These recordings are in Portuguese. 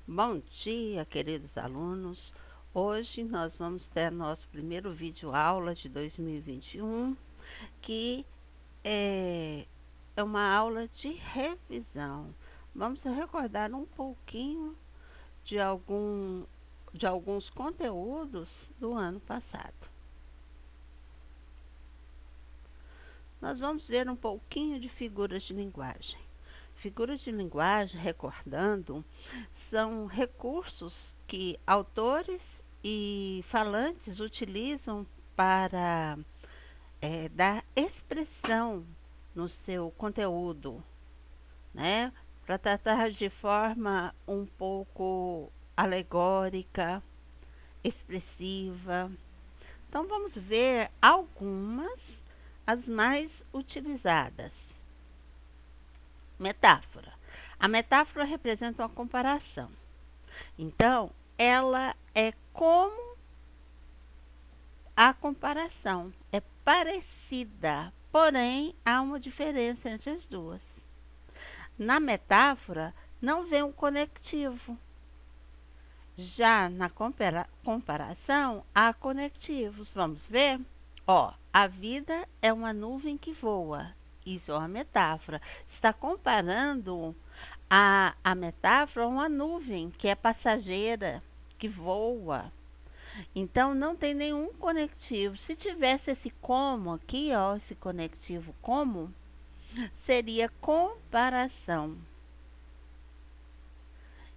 Bom dia, queridos alunos. Hoje nós vamos ter nosso primeiro vídeo aula de 2021, que é uma aula de revisão. Vamos recordar um pouquinho de alguns conteúdos do ano passado. Nós vamos ver um pouquinho de figuras de linguagem. Figuras de linguagem, recordando, são recursos que autores e falantes utilizam para dar expressão no seu conteúdo, né? Para tratar de forma um pouco alegórica, expressiva. Então vamos ver algumas, as mais utilizadas. Metáfora. A metáfora representa uma comparação. Então, ela é como a comparação, é parecida, porém há uma diferença entre as duas. Na metáfora, não vem um conectivo. Já na comparação, há conectivos. Vamos ver? Ó, a vida é uma nuvem que voa. Isso é uma metáfora. Está comparando a metáfora a uma nuvem que é passageira, que voa. Então não tem nenhum conectivo. Se tivesse esse como aqui, ó, esse conectivo como, seria comparação.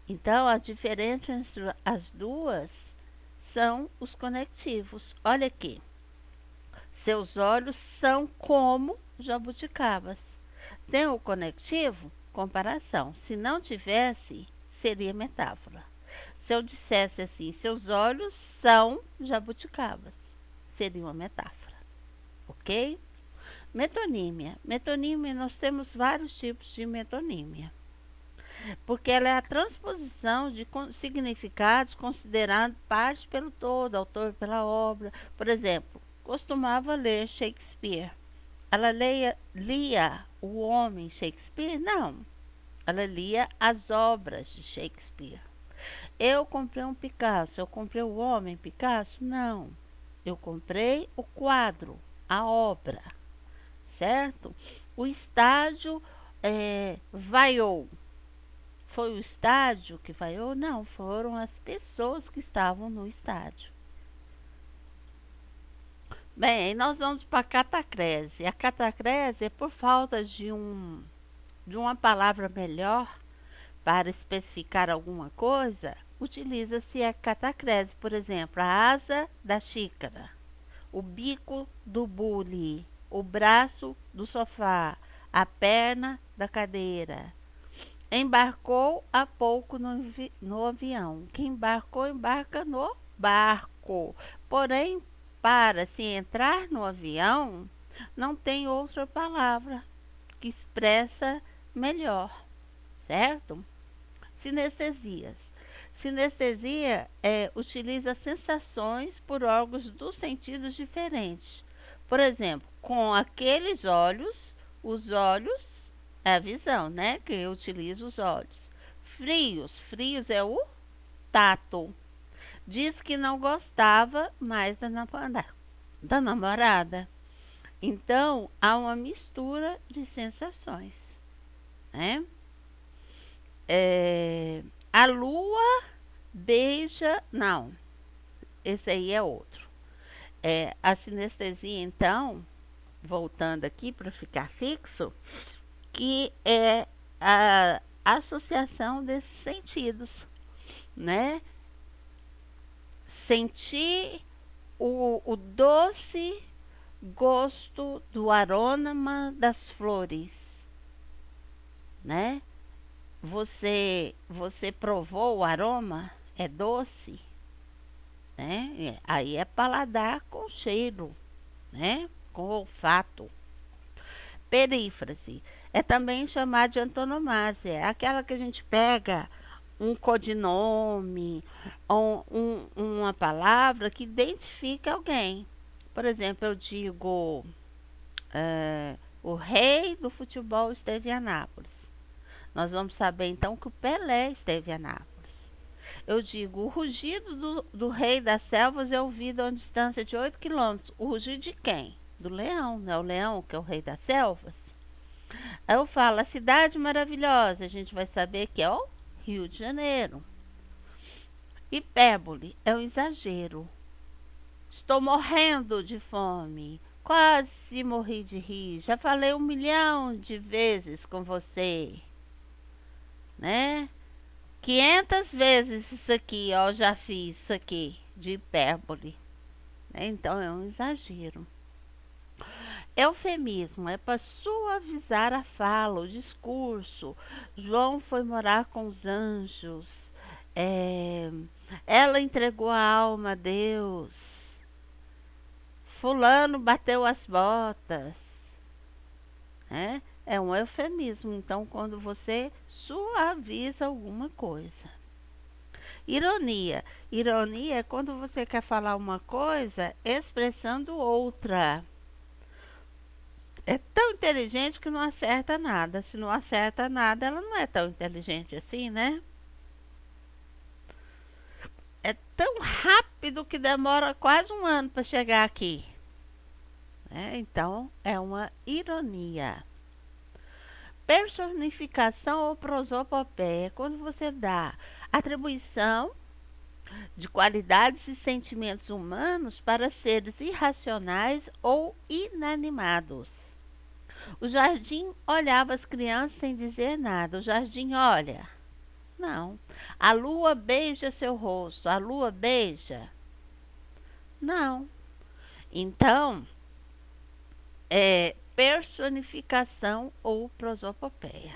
Então a diferença entre as duas são os conectivos. Olha aqui. Seus olhos são como jabuticabas. Tem o conectivo? Comparação. Se não tivesse, seria metáfora. Se eu dissesse assim, seus olhos são jabuticabas, seria uma metáfora, ok? Metonímia. Metonímia, nós temos vários tipos de metonímia, porque ela é a transposição de significados considerando parte pelo todo, autor pela obra. Por exemplo, costumava ler Shakespeare. Ela lia o homem Shakespeare? Não. Ela lia as obras de Shakespeare. Eu comprei um Picasso. Eu comprei o homem Picasso? Não. Eu comprei o quadro, a obra, certo? O estádio vaiou. Foi o estádio que vaiou? Não, foram as pessoas que estavam no estádio. Bem, aí nós vamos para a catacrese. A catacrese é por falta de uma palavra melhor para especificar alguma coisa, utiliza-se a catacrese, por exemplo, a asa da xícara, o bico do bule, o braço do sofá, a perna da cadeira. Embarcou há pouco no avião. Quem embarcou, embarca no barco. Porém, para se entrar no avião, não tem outra palavra que expressa melhor, certo? Sinestesias. Sinestesia utiliza sensações por órgãos dos sentidos diferentes. Por exemplo, com aqueles olhos, os olhos é a visão, né? Que utiliza os olhos. Frios, frios é o tato. Diz que não gostava mais da namorada. Então, há uma mistura de sensações, né? A lua beija. Não, esse aí é outro. A sinestesia, então, voltando aqui para ficar fixo, que é a associação desses sentidos, né? Sentir o doce gosto do aroma das flores, né? Você provou o aroma? É doce, né? Aí é paladar com cheiro, né? Com olfato. Perífrase é também chamada de antonomásia, é aquela que a gente pega um codinome ou uma palavra que identifica alguém. Por exemplo, eu digo o rei do futebol esteve em Anápolis. Nós vamos saber então que o Pelé esteve em Anápolis. eu digo, o rugido do rei das selvas é ouvido a uma distância de 8 quilômetros. O rugido de quem? Do leão, né? O leão que é o rei das selvas. Aí eu falo, a cidade maravilhosa, a gente vai saber que é o Rio de Janeiro. Hipérbole é um exagero. Estou morrendo de fome. Quase morri de rir. Já falei 1 milhão de vezes com você, né? 500 vezes isso aqui, ó, já fiz isso aqui de hipérbole, né? Então é um exagero. Eufemismo é para suavizar a fala, o discurso. João foi morar com os anjos. É, ela entregou a alma a Deus. Fulano bateu as botas, né? É um eufemismo. Então, quando você suaviza alguma coisa. Ironia. Ironia é quando você quer falar uma coisa expressando outra. É tão inteligente que não acerta nada. Se não acerta nada, ela não é tão inteligente assim, né? É tão rápido que demora quase 1 ano para chegar aqui, né? Então, é uma ironia. Personificação ou prosopopeia é quando você dá atribuição de qualidades e sentimentos humanos para seres irracionais ou inanimados. O jardim olhava as crianças sem dizer nada. O jardim olha. Não. A lua beija seu rosto. A lua beija. Não. Então, é personificação ou prosopopeia.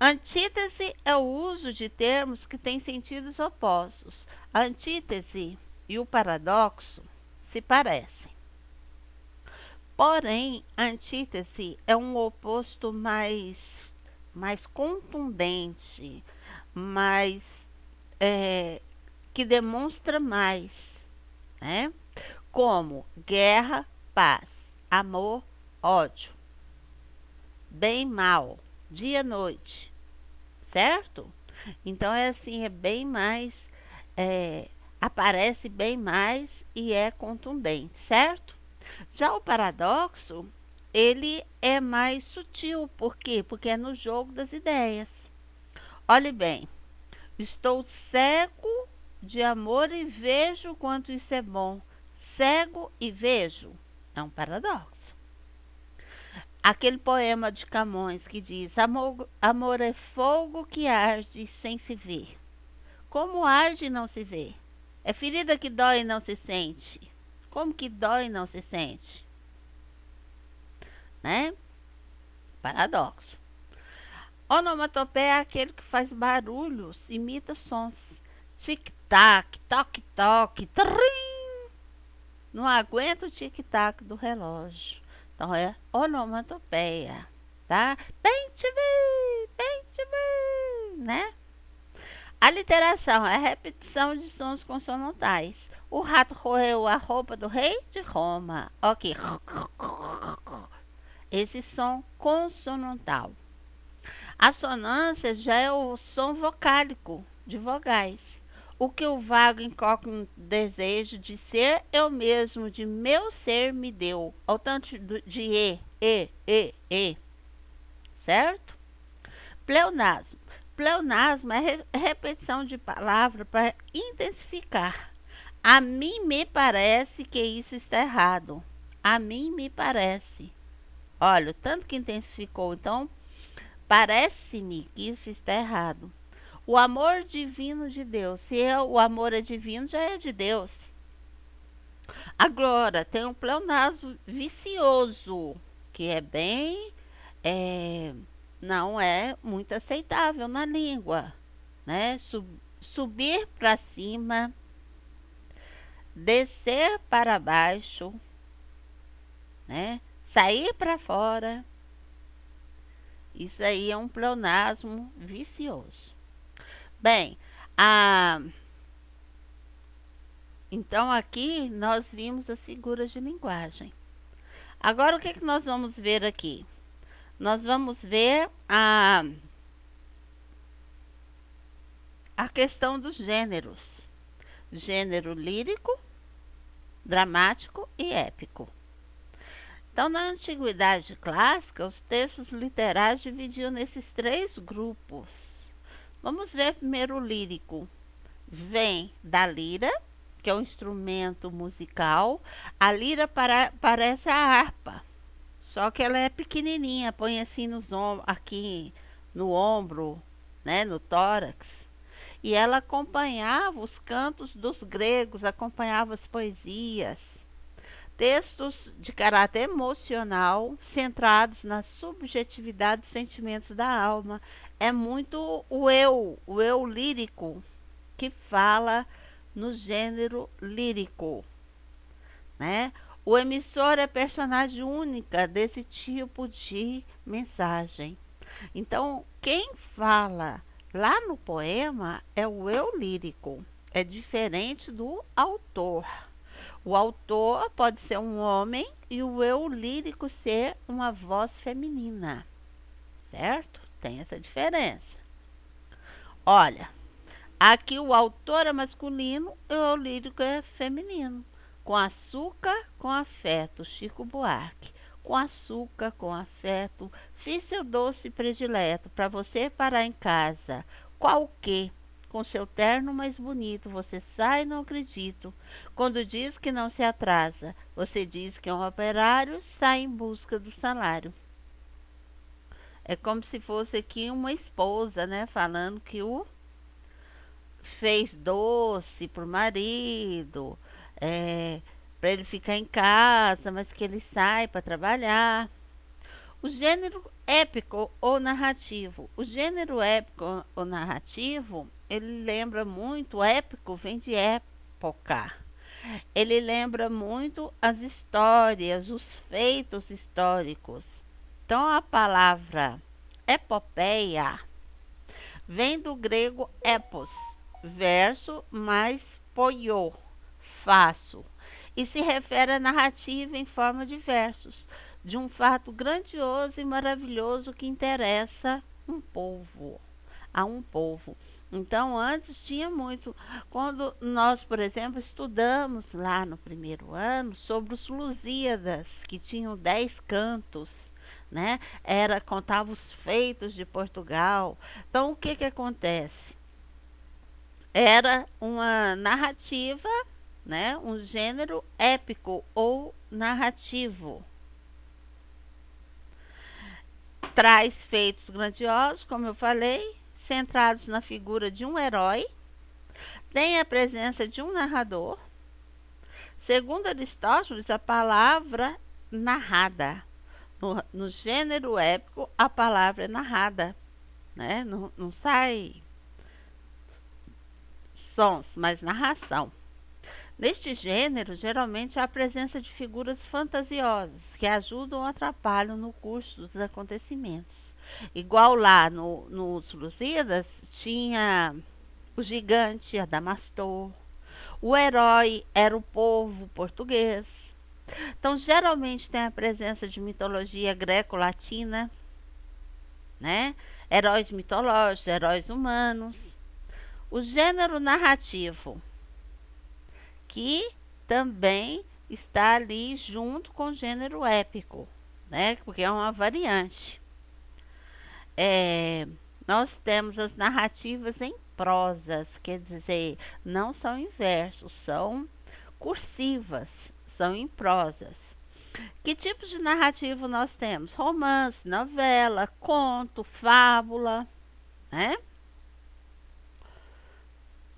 Antítese é o uso de termos que têm sentidos opostos. A antítese e o paradoxo se parecem. Porém, a antítese é um oposto mais contundente, mais que demonstra mais, né? Como guerra, paz, amor, ódio, bem, mal, dia, noite, certo? Então é assim, é bem mais, aparece bem mais e é contundente, certo? Já o paradoxo, ele é mais sutil. Por quê? Porque é no jogo das ideias. Olhe bem, estou cego de amor e vejo quanto isso é bom. Cego e vejo é um paradoxo. Aquele poema de Camões que diz: amor é fogo que arde sem se ver. Como arde e não se vê? É ferida que dói e não se sente. Como que dói e não se sente? Né? Paradoxo. Onomatopeia é aquele que faz barulhos, imita sons. Tic-tac, toque-toque, trim. Não aguenta o tic-tac do relógio. Então é onomatopeia, tá? Bem te vi, né? Aliteração é a repetição de sons consonantais. O rato roeu a roupa do rei de Roma. Ok. Esse som consonantal. A sonância já é o som vocálico de vogais. O que o vago incógnito desejo de ser, eu mesmo de meu ser me deu. Ao tanto de e. Certo? Pleonasmo. Pleonasmo é repetição de palavra para intensificar. A mim me parece que isso está errado. A mim me parece. Olha, o tanto que intensificou. Então, parece-me que isso está errado. O amor divino de Deus. Se o amor é divino, já é de Deus. Agora, tem um pleonasmo vicioso, que é bem... não é muito aceitável na língua, né? Subir para cima, descer para baixo, né? Sair para fora. Isso aí é um pleonasmo vicioso. Bem, então aqui nós vimos as figuras de linguagem. Agora o que, que nós vamos ver aqui? Nós vamos ver a questão dos gêneros: gênero lírico, dramático e épico. Então, na antiguidade clássica, os textos literários dividiam nesses três grupos. Vamos ver primeiro o lírico. Vem da lira, que é um instrumento musical. A lira parece a harpa, só que ela é pequenininha, põe assim aqui no ombro, né, no tórax. E ela acompanhava os cantos dos gregos, acompanhava as poesias. Textos de caráter emocional, centrados na subjetividade dos sentimentos da alma. É muito o eu lírico, que fala no gênero lírico, né? O emissor é personagem única desse tipo de mensagem. Então, quem fala lá no poema é o eu lírico. É diferente do autor. O autor pode ser um homem e o eu lírico ser uma voz feminina, certo? Tem essa diferença. Olha, aqui o autor é masculino e o eu lírico é feminino. Com açúcar, com afeto, Chico Buarque. Com açúcar, com afeto, fiz seu doce predileto para você parar em casa. Qual que? Com seu terno mais bonito, você sai, não acredito. Quando diz que não se atrasa, você diz que é um operário, sai em busca do salário. É como se fosse aqui uma esposa, né? Falando que o fez doce pro marido, para ele ficar em casa, mas que ele sai para trabalhar. O gênero épico ou narrativo. O gênero épico ou narrativo, ele lembra muito, épico vem de época. Ele lembra muito as histórias, os feitos históricos. Então a palavra epopeia vem do grego epos, verso mais poiô, faço, e se refere à narrativa em forma de versos, de um fato grandioso e maravilhoso que interessa a um povo. Então, antes tinha muito. Quando nós, por exemplo, estudamos lá no primeiro ano sobre os Lusíadas, que tinham 10 cantos, né? Contava os feitos de Portugal. Então, o que que acontece? Era uma narrativa, né? Um gênero épico ou narrativo. Traz feitos grandiosos, como eu falei, centrados na figura de um herói, tem a presença de um narrador. Segundo Aristóteles, a palavra narrada. No gênero épico, a palavra é narrada, né? Não sai sons, mas narração. Neste gênero, geralmente há a presença de figuras fantasiosas que ajudam ou atrapalham no curso dos acontecimentos. Igual lá nos Lusíadas, tinha o gigante Adamastor, o herói era o povo português. Então, geralmente tem a presença de mitologia greco-latina, né? Heróis mitológicos, heróis humanos. O gênero narrativo, que também está ali junto com o gênero épico, né? Porque é uma variante. Nós temos as narrativas em prosas, quer dizer, não são em versos, são cursivas, são em prosas. Que tipos de narrativo nós temos? Romance, novela, conto, fábula, né?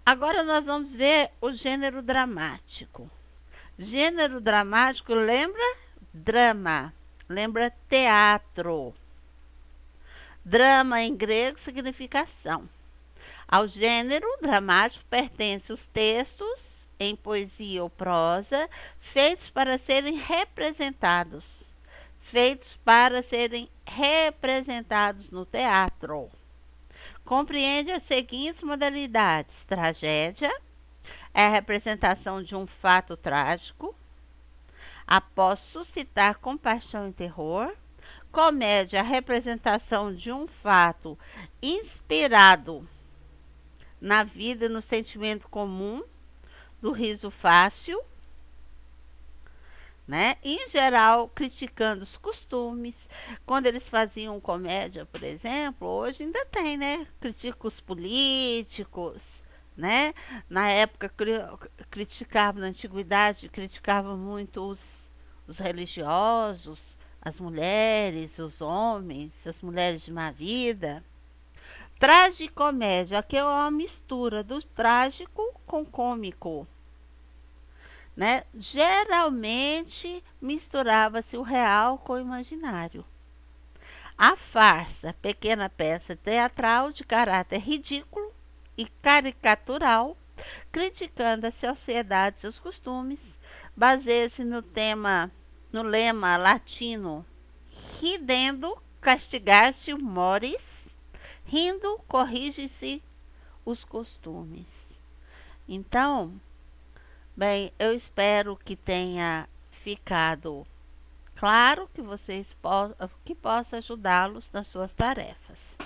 Agora nós vamos ver o gênero dramático. Gênero dramático lembra drama, lembra teatro. Drama em grego significa ação. Ao gênero dramático pertencem os textos em poesia ou prosa, feitos para serem representados no teatro. Compreende as seguintes modalidades: tragédia é a representação de um fato trágico, após suscitar compaixão e terror. Comédia, a representação de um fato inspirado na vida, no sentimento comum, do riso fácil, né? Em geral, criticando os costumes. Quando eles faziam comédia, por exemplo, hoje ainda tem, né? Critica os políticos, né? Na época criticava, na antiguidade, criticava muito os religiosos, as mulheres, os homens, as mulheres de má vida. Tragicomédia, aqui é uma mistura do trágico com cômico, né? Geralmente misturava-se o real com o imaginário. A farsa, pequena peça teatral de caráter ridículo e caricatural, criticando a sociedade e seus costumes, baseia-se no lema latino: ridendo, castigar-se mores, rindo, corrige-se os costumes. Então, bem, eu espero que tenha ficado claro que que possa ajudá-los nas suas tarefas.